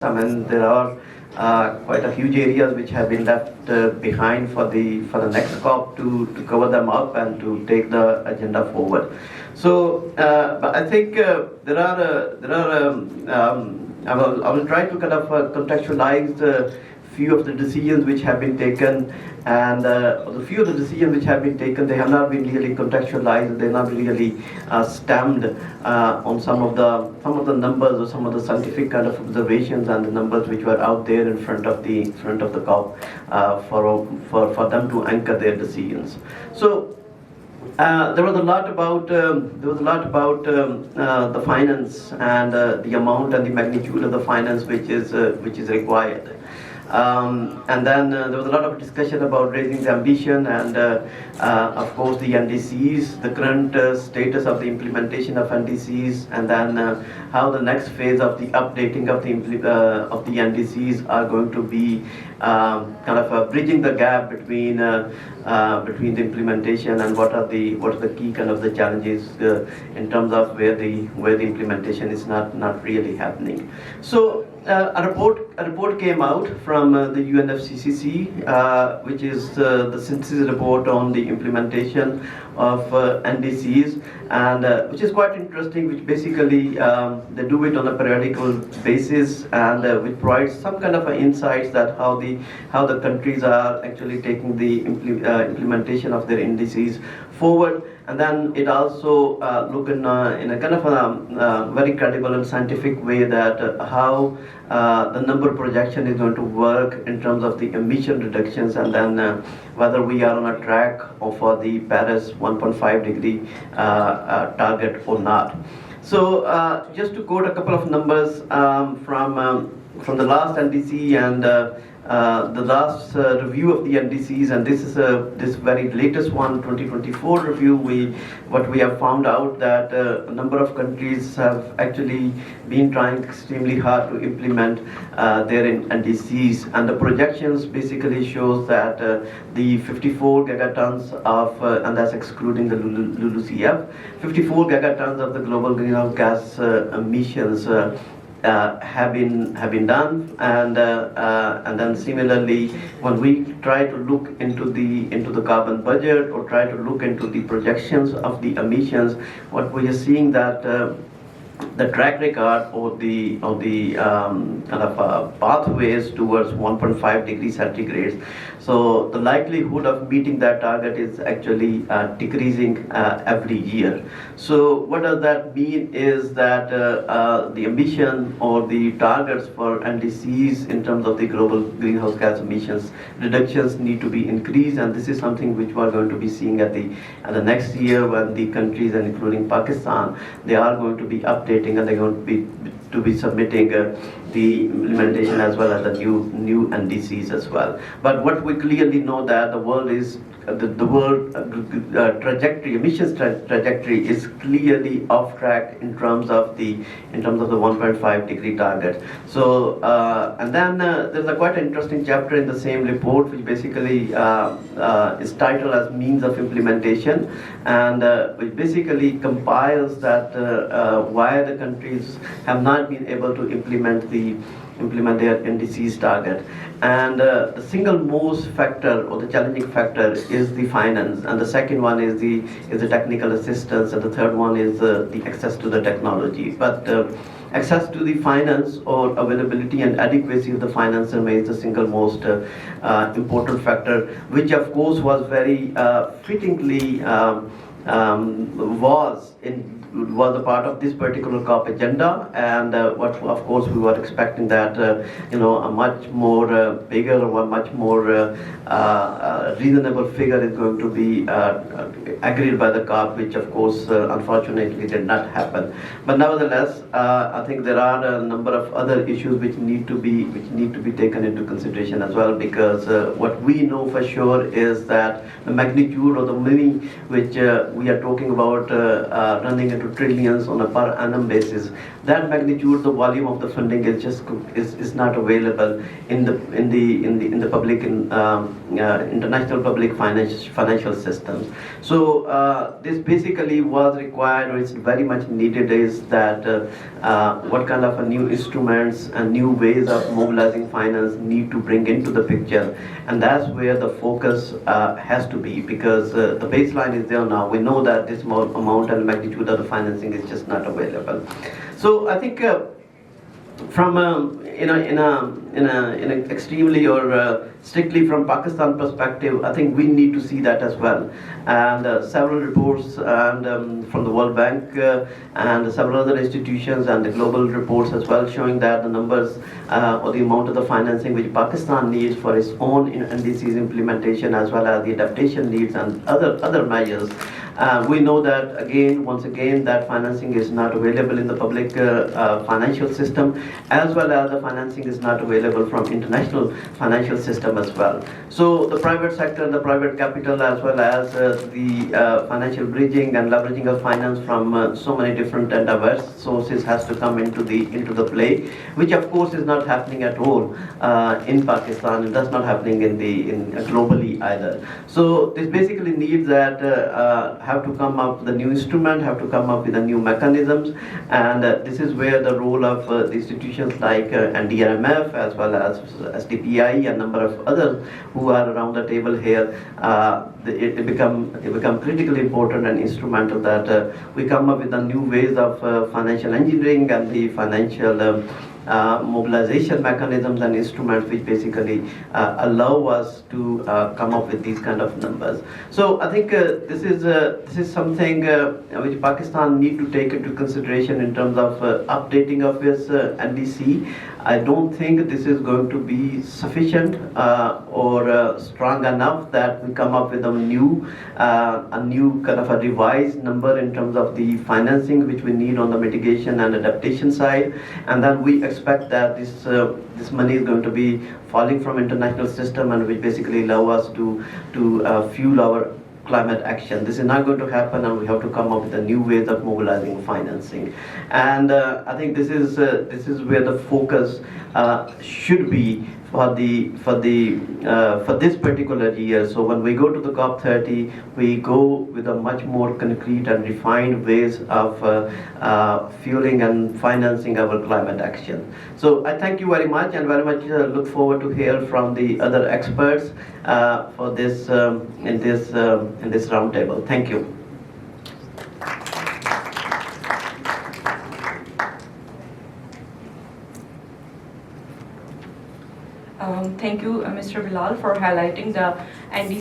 I mean, there are quite a huge areas which have been left behind for the next COP to cover them up and to take the agenda forward. So, but I think I will try to kind of contextualize few of the decisions which have been taken, and the few of the decisions which have been taken, they have not been really contextualized. They have not really stemmed on some of the numbers or some of the scientific kind of observations and the numbers which were out there in front of the COP for them to anchor their decisions. So. There was a lot about the finance and the amount and the magnitude of the finance which is required. And then there was a lot of discussion about raising the ambition and of course the NDCs, the current status of the implementation of NDCs, and then how the next phase of the updating of the NDCs are going to be kind of bridging the gap between the implementation and what are the key kind of the challenges in terms of where the implementation is not really happening. So a report came out from the UNFCCC, which is the synthesis report on the implementation of NDCs, and which is quite interesting. Which basically they do it on a periodical basis, and which provides some kind of insights that how the countries are actually taking the implementation of their NDCs forward. And then it also look in a kind of a very credible and scientific way that how the number projection is going to work in terms of the emission reductions, and then whether we are on a track for the Paris 1.5 degree target or not. So just to quote a couple of numbers from the last NDC and the last review of the NDCs, and this is this very latest one, 2024 review. What we have found out that a number of countries have actually been trying extremely hard to implement their NDCs, and the projections basically shows that the 54 gigatons of, and that's excluding the LULUCF, 54 gigatons of the global greenhouse gas emissions have been done, and then similarly, when we try to look into the carbon budget or try to look into the projections of the emissions, what we are seeing that the track record or the kind of pathways towards 1.5 degrees centigrade. So the likelihood of meeting that target is actually decreasing every year. So what does that mean is that the emission or the targets for NDCs in terms of the global greenhouse gas emissions reductions need to be increased, and this is something which we are going to be seeing at the next year when the countries, and including Pakistan, they are going to be updating and they're going to be submitting the implementation as well as the new NDCs as well. But what we clearly know that the world is the world trajectory, emissions trajectory is clearly off track in terms of the 1.5 degree target. So and then there's a quite interesting chapter in the same report which basically is titled as means of implementation, and which basically compiles that why the countries have not been able to implement their NDCs target. And the single most factor or the challenging factor is the finance, and the second one is the technical assistance, and the third one is the access to the technology. But access to the finance or availability and adequacy of the finance remains the single most important factor, which of course was very fittingly was a part of this particular COP agenda, and what of course we were expecting that a much more bigger or a much more reasonable figure is going to be agreed by the COP, which of course unfortunately did not happen. But nevertheless, I think there are a number of other issues which need to be taken into consideration as well, because what we know for sure is that the magnitude or the money which we are talking about running into trillions on a per annum basis, that magnitude, the volume of the funding is just is not available in the public international public financial systems. So this basically was required, or it's very much needed, is that what kind of a new instruments and new ways of mobilizing finance need to bring into the picture, and that's where the focus has to be, because the baseline is there now. We know that this amount and magnitude of the financing is just not available. So I think from in a extremely or strictly from Pakistan perspective, I think we need to see that as well. And several reports and from the World Bank and several other institutions and the global reports as well, showing that the numbers or the amount of the financing which Pakistan needs for its own NDC's implementation, as well as the adaptation needs and other measures. We know that once again, that financing is not available in the public financial system, as well as the financing is not available from international financial system as well. So the private sector, the private capital, as well as the financial bridging and leveraging of finance from so many different and diverse sources has to come into the play, which of course is not happening at all in Pakistan, and that's not happening in globally either. So this basically needs that have to come up with a new instrument, have to come up with a new mechanisms, and this is where the role of the institutions like NDRMF, as well as SDPI, and a number of others who are around the table here, it become critically important and instrumental that we come up with the new ways of financial engineering and the financial mobilization mechanisms and instruments, which basically allow us to come up with these kind of numbers. So I think this is something which Pakistan need to take into consideration in terms of updating of its NDC. I don't think this is going to be sufficient or strong enough that we come up with a new kind of a revised number in terms of the financing which we need on the mitigation and adaptation side, and then we expect that this money is going to be falling from international system, and which basically allow us to fuel our climate action. This is not going to happen, and we have to come up with a new ways of mobilizing financing. And I think this is where the focus should be for this particular year. So when we go to the COP30, we go with a much more concrete and refined ways of fueling and financing our climate action. So I thank you very much, and very much look forward to hear from the other experts for this in this roundtable. Thank you. Thank you, Mr. Bilal, for highlighting the NDC